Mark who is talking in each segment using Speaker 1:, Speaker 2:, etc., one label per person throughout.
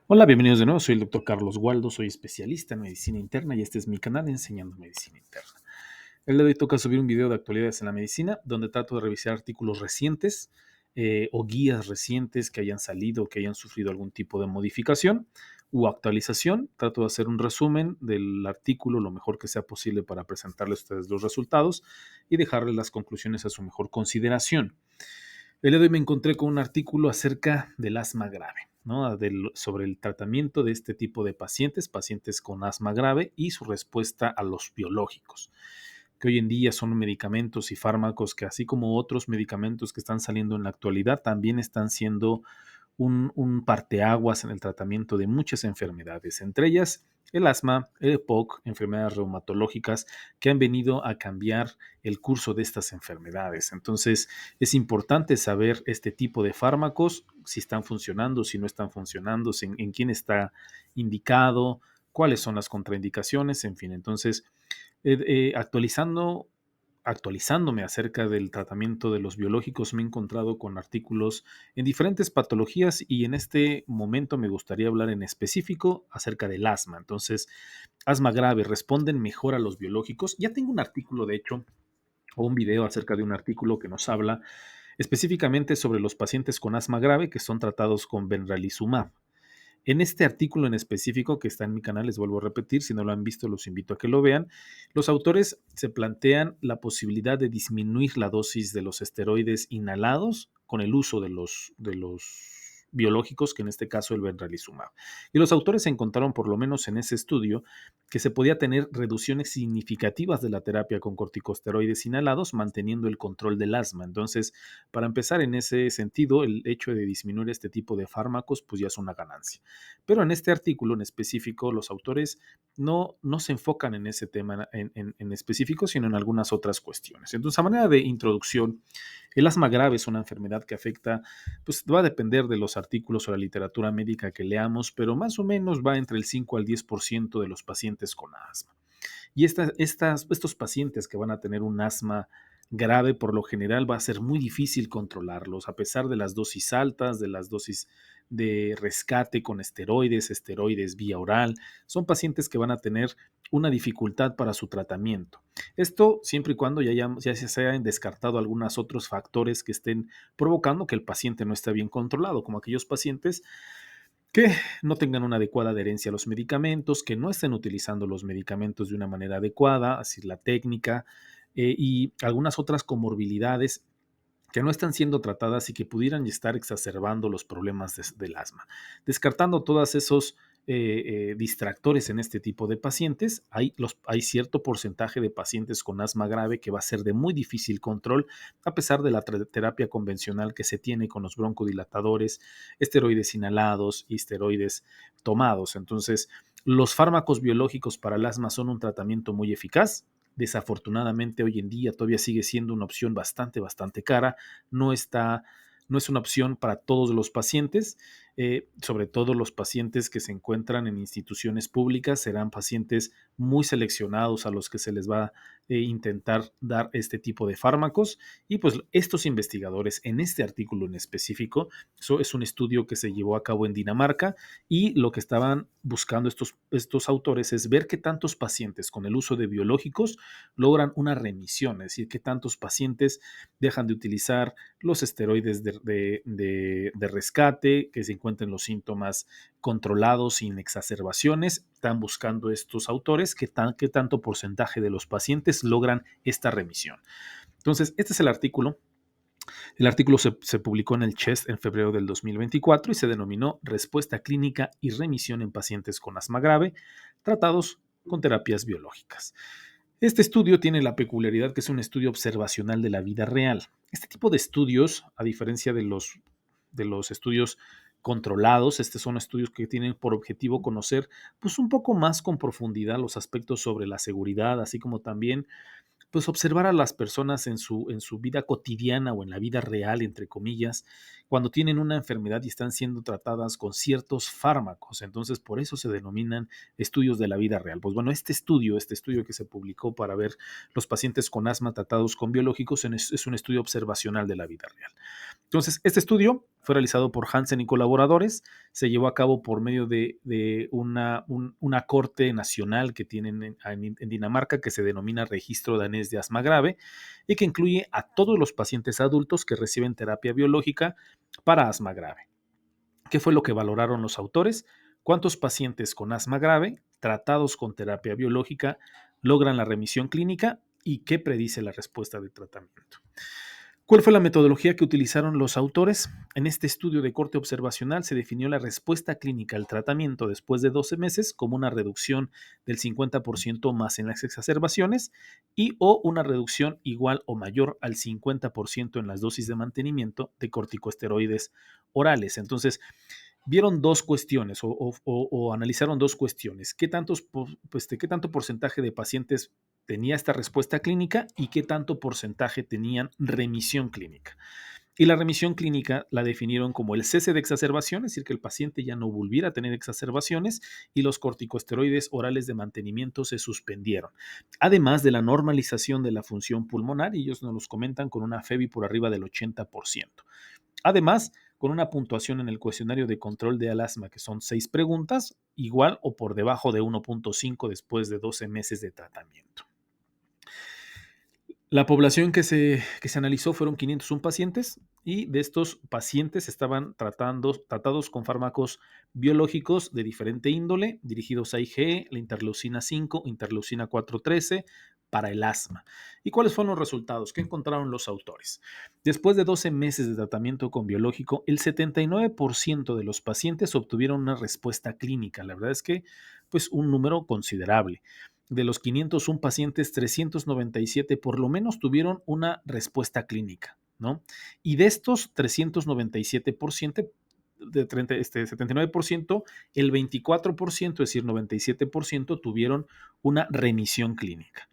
Speaker 1: Hola, bienvenidos de nuevo. Soy el doctor Carlos Waldo, soy especialista en medicina interna y este es mi canal Enseñando Medicina Interna. El día de hoy toca subir un video de actualidades en la medicina donde trato de revisar artículos recientes o guías recientes que hayan salido, que hayan sufrido algún tipo de modificación u actualización. Trato de hacer un resumen del artículo lo mejor que sea posible para presentarles a ustedes los resultados y dejarles las conclusiones a su mejor consideración. El día de hoy me encontré con un artículo acerca del asma grave, ¿no? Sobre el tratamiento de este tipo de pacientes, pacientes con asma grave y su respuesta a los biológicos, que hoy en día son medicamentos y fármacos que así como otros medicamentos que están saliendo en la actualidad, también están siendo un parteaguas en el tratamiento de muchas enfermedades, entre ellas el asma, el EPOC, enfermedades reumatológicas que han venido a cambiar el curso de estas enfermedades. Entonces, es importante saber este tipo de fármacos, si están funcionando, si no están funcionando, en quién está indicado, cuáles son las contraindicaciones, en fin. Entonces, actualizándome acerca del tratamiento de los biológicos, me he encontrado con artículos en diferentes patologías y en este momento me gustaría hablar en específico acerca del asma. Entonces, asma grave, ¿responden mejor a los biológicos? Ya tengo un artículo, de hecho, o un video acerca de un artículo que nos habla específicamente sobre los pacientes con asma grave que son tratados con benralizumab. En este artículo en específico que está en mi canal, les vuelvo a repetir, si no lo han visto, los invito a que lo vean. Los autores se plantean la posibilidad de disminuir la dosis de los esteroides inhalados con el uso de los biológicos, que en este caso el benralizumab. Y los autores encontraron, por lo menos en ese estudio, que se podía tener reducciones significativas de la terapia con corticosteroides inhalados, manteniendo el control del asma. Entonces, para empezar en ese sentido, el hecho de disminuir este tipo de fármacos, pues ya es una ganancia. Pero en este artículo en específico, los autores no se enfocan en ese tema en específico, sino en algunas otras cuestiones. Entonces, a manera de introducción, el asma grave es una enfermedad que afecta, pues va a depender de los artículos o la literatura médica que leamos, pero más o menos va entre el 5 al 10% de los pacientes con asma. Y estos pacientes que van a tener un asma grave, por lo general va a ser muy difícil controlarlos, a pesar de las dosis altas, de las dosis de rescate con esteroides, esteroides vía oral. Son pacientes que van a tener una dificultad para su tratamiento. Esto siempre y cuando ya se hayan descartado algunos otros factores que estén provocando que el paciente no esté bien controlado, como aquellos pacientes que no tengan una adecuada adherencia a los medicamentos, que no estén utilizando los medicamentos de una manera adecuada, así la técnica, y algunas otras comorbilidades que no están siendo tratadas y que pudieran estar exacerbando los problemas del asma. Descartando todos esos distractores en este tipo de pacientes, hay cierto porcentaje de pacientes con asma grave que va a ser de muy difícil control, a pesar de la terapia convencional que se tiene con los broncodilatadores, esteroides inhalados y esteroides tomados. Entonces, los fármacos biológicos para el asma son un tratamiento muy eficaz. Desafortunadamente, hoy en día todavía sigue siendo una opción bastante cara. No está, no es una opción para todos los pacientes, sobre todo los pacientes que se encuentran en instituciones públicas. Serán pacientes muy seleccionados a los que se les va a intentar dar este tipo de fármacos. Y pues estos investigadores en este artículo en específico, eso es un estudio que se llevó a cabo en Dinamarca y lo que estaban buscando estos autores es ver qué tantos pacientes con el uso de biológicos logran una remisión, es decir, qué tantos pacientes dejan de utilizar los esteroides de rescate, que se encuentren los síntomas controlados sin exacerbaciones. Están buscando estos autores qué tanto porcentaje de los pacientes logran esta remisión. Entonces, este es el artículo. El artículo se publicó en el CHEST en febrero del 2024 y se denominó Respuesta clínica y remisión en pacientes con asma grave tratados con terapias biológicas. Este estudio tiene la peculiaridad que es un estudio observacional de la vida real. Este tipo de estudios, a diferencia de los estudios controlados, estos son estudios que tienen por objetivo conocer pues un poco más con profundidad los aspectos sobre la seguridad, así como también pues observar a las personas en su vida cotidiana o en la vida real, entre comillas, cuando tienen una enfermedad y están siendo tratadas con ciertos fármacos. Entonces, por eso se denominan estudios de la vida real. Pues bueno, este estudio que se publicó para ver los pacientes con asma tratados con biológicos es un estudio observacional de la vida real. Entonces, este estudio fue realizado por Hansen y colaboradores, se llevó a cabo por medio de una corte nacional que tienen en Dinamarca que se denomina Registro Danés de Asma Grave y que incluye a todos los pacientes adultos que reciben terapia biológica para asma grave. ¿Qué fue lo que valoraron los autores? ¿Cuántos pacientes con asma grave tratados con terapia biológica logran la remisión clínica y qué predice la respuesta del tratamiento? ¿Cuál fue la metodología que utilizaron los autores? En este estudio de corte observacional se definió la respuesta clínica al tratamiento después de 12 meses como una reducción del 50% más en las exacerbaciones y o una reducción igual o mayor al 50% en las dosis de mantenimiento de corticosteroides orales. Entonces, vieron dos cuestiones o analizaron dos cuestiones. ¿Qué tanto porcentaje de pacientes tenía esta respuesta clínica y qué tanto porcentaje tenían remisión clínica? Y la remisión clínica la definieron como el cese de exacerbaciones, es decir, que el paciente ya no volviera a tener exacerbaciones y los corticosteroides orales de mantenimiento se suspendieron. Además de la normalización de la función pulmonar, y ellos nos los comentan con una FEBI por arriba del 80%. Además, con una puntuación en el cuestionario de control de asma, que son 6 preguntas, igual o por debajo de 1.5 después de 12 meses de tratamiento. La población que se analizó fueron 501 pacientes y de estos pacientes estaban tratados con fármacos biológicos de diferente índole, dirigidos a IgE, la interleucina 5, interleucina 4/13 para el asma. ¿Y cuáles fueron los resultados? ¿Qué encontraron los autores? Después de 12 meses de tratamiento con biológico, el 79% de los pacientes obtuvieron una respuesta clínica. La verdad es que, pues, un número considerable. De los 501 pacientes, 397 por lo menos tuvieron una respuesta clínica, ¿no? Y de estos 397%, de 79%, el 24%, es decir, 97% tuvieron una remisión clínica.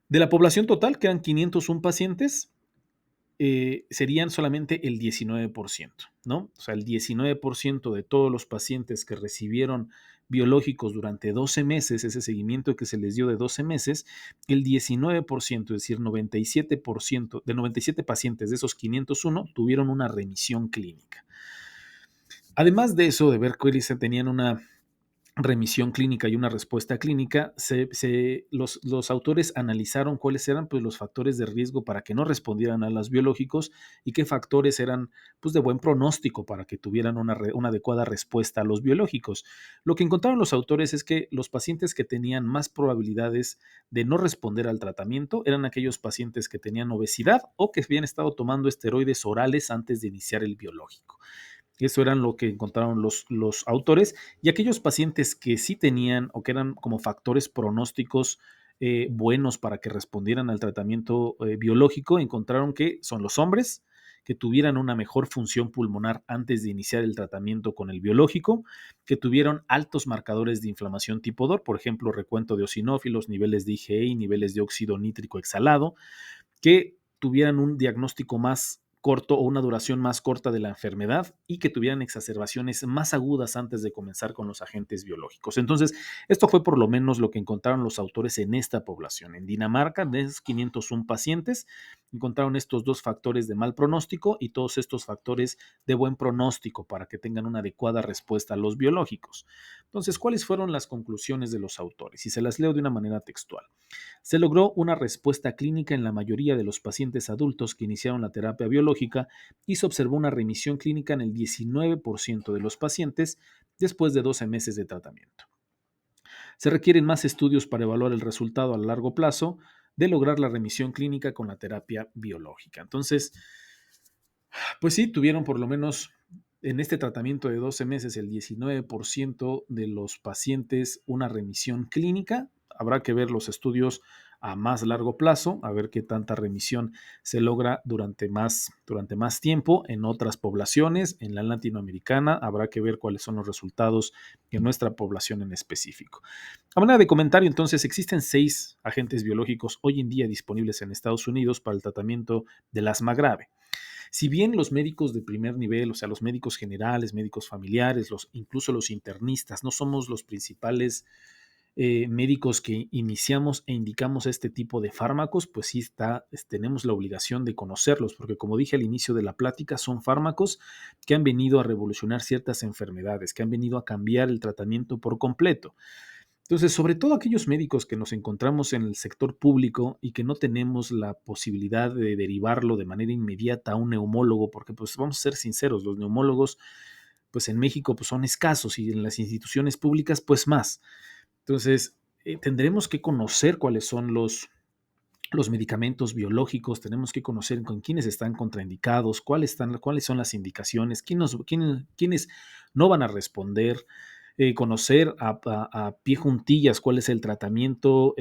Speaker 1: De la población total, que eran 501 pacientes, serían solamente el 19%, ¿no? O sea, el 19% de todos los pacientes que recibieron biológicos durante 12 meses, ese seguimiento que se les dio de 12 meses, el 19%, es decir, 97%, de 97 pacientes de esos 501 tuvieron una remisión clínica. Además de eso, de ver que tenían una remisión clínica y una respuesta clínica, los autores analizaron cuáles eran, pues, los factores de riesgo para que no respondieran a los biológicos y qué factores eran, pues, de buen pronóstico para que tuvieran una adecuada respuesta a los biológicos. Lo que encontraron los autores es que los pacientes que tenían más probabilidades de no responder al tratamiento eran aquellos pacientes que tenían obesidad o que habían estado tomando esteroides orales antes de iniciar el biológico. Eso eran lo que encontraron los autores. Y aquellos pacientes que sí tenían o que eran como factores pronósticos buenos para que respondieran al tratamiento biológico, encontraron que son los hombres que tuvieran una mejor función pulmonar antes de iniciar el tratamiento con el biológico, que tuvieron altos marcadores de inflamación tipo 2, por ejemplo, recuento de eosinófilos, niveles de IgE y niveles de óxido nítrico exhalado, que tuvieran un diagnóstico más corto o una duración más corta de la enfermedad y que tuvieran exacerbaciones más agudas antes de comenzar con los agentes biológicos. Entonces, esto fue por lo menos lo que encontraron los autores en esta población. En Dinamarca, de esos 501 pacientes, encontraron estos dos factores de mal pronóstico y todos estos factores de buen pronóstico para que tengan una adecuada respuesta a los biológicos. Entonces, ¿cuáles fueron las conclusiones de los autores? Y se las leo de una manera textual. Se logró una respuesta clínica en la mayoría de los pacientes adultos que iniciaron la terapia biológica y se observó una remisión clínica en el 19% de los pacientes después de 12 meses de tratamiento. Se requieren más estudios para evaluar el resultado a largo plazo de lograr la remisión clínica con la terapia biológica. Entonces, pues sí, tuvieron por lo menos en este tratamiento de 12 meses el 19% de los pacientes una remisión clínica. Habrá que ver los estudios a más largo plazo, a ver qué tanta remisión se logra durante más tiempo en otras poblaciones, en la latinoamericana. Habrá que ver cuáles son los resultados en nuestra población en específico. A manera de comentario, entonces, existen 6 agentes biológicos hoy en día disponibles en Estados Unidos para el tratamiento del asma grave. Si bien los médicos de primer nivel, o sea, los médicos generales, médicos familiares, incluso los internistas, no somos los principales médicos que iniciamos e indicamos este tipo de fármacos, pues sí tenemos la obligación de conocerlos, porque como dije al inicio de la plática, son fármacos que han venido a revolucionar ciertas enfermedades, que han venido a cambiar el tratamiento por completo. Entonces, sobre todo aquellos médicos que nos encontramos en el sector público y que no tenemos la posibilidad de derivarlo de manera inmediata a un neumólogo, porque pues vamos a ser sinceros, los neumólogos pues en México pues son escasos y en las instituciones públicas pues más. Entonces, tendremos que conocer cuáles son los medicamentos biológicos, tenemos que conocer con quiénes están contraindicados, cuáles son las indicaciones, quiénes no van a responder, conocer a pie juntillas cuál es el tratamiento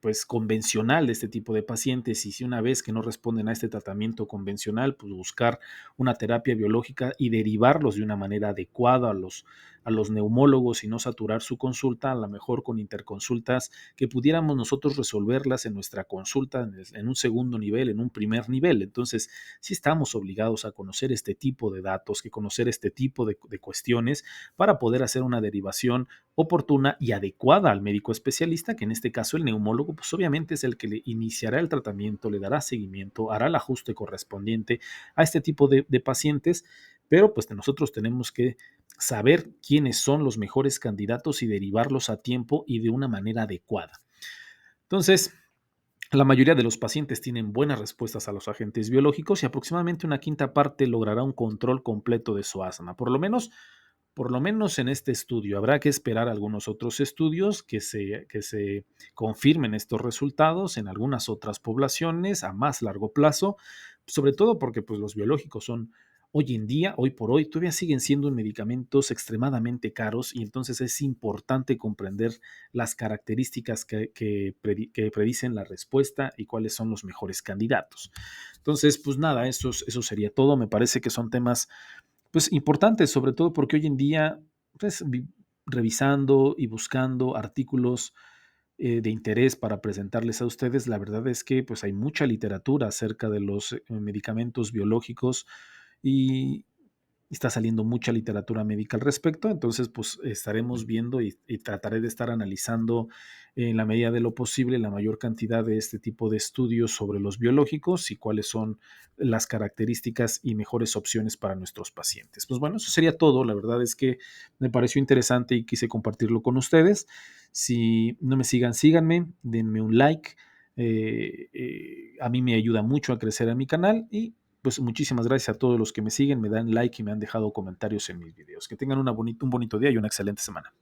Speaker 1: pues convencional de este tipo de pacientes y si una vez que no responden a este tratamiento convencional, pues buscar una terapia biológica y derivarlos de una manera adecuada a los neumólogos y no saturar su consulta, a lo mejor con interconsultas que pudiéramos nosotros resolverlas en nuestra consulta en un segundo nivel, en un primer nivel. Entonces, sí estamos obligados a conocer este tipo de datos, que conocer este tipo de cuestiones para poder hacer una derivación oportuna y adecuada al médico especialista, que en este caso el neumólogo, pues obviamente es el que le iniciará el tratamiento, le dará seguimiento, hará el ajuste correspondiente a este tipo de pacientes, pero pues nosotros tenemos que saber quiénes son los mejores candidatos y derivarlos a tiempo y de una manera adecuada. Entonces, la mayoría de los pacientes tienen buenas respuestas a los agentes biológicos y aproximadamente una quinta parte logrará un control completo de su asma. Por lo menos en este estudio. Habrá que esperar algunos otros estudios que se confirmen estos resultados en algunas otras poblaciones a más largo plazo, sobre todo porque pues, los biológicos son hoy en día, hoy por hoy, todavía siguen siendo medicamentos extremadamente caros y entonces es importante comprender las características que predicen la respuesta y cuáles son los mejores candidatos. Entonces, pues nada, eso sería todo. Me parece que son temas pues importantes, sobre todo porque hoy en día, pues, revisando y buscando artículos de interés para presentarles a ustedes, la verdad es que pues hay mucha literatura acerca de los medicamentos biológicos y está saliendo mucha literatura médica al respecto, entonces pues estaremos viendo y trataré de estar analizando en la medida de lo posible la mayor cantidad de este tipo de estudios sobre los biológicos y cuáles son las características y mejores opciones para nuestros pacientes. Pues bueno, eso sería todo. La verdad es que me pareció interesante y quise compartirlo con ustedes. Si no me sigan, síganme, denme un like. A mí me ayuda mucho a crecer en mi canal y pues muchísimas gracias a todos los que me siguen, me dan like y me han dejado comentarios en mis videos. Que tengan un bonito día y una excelente semana.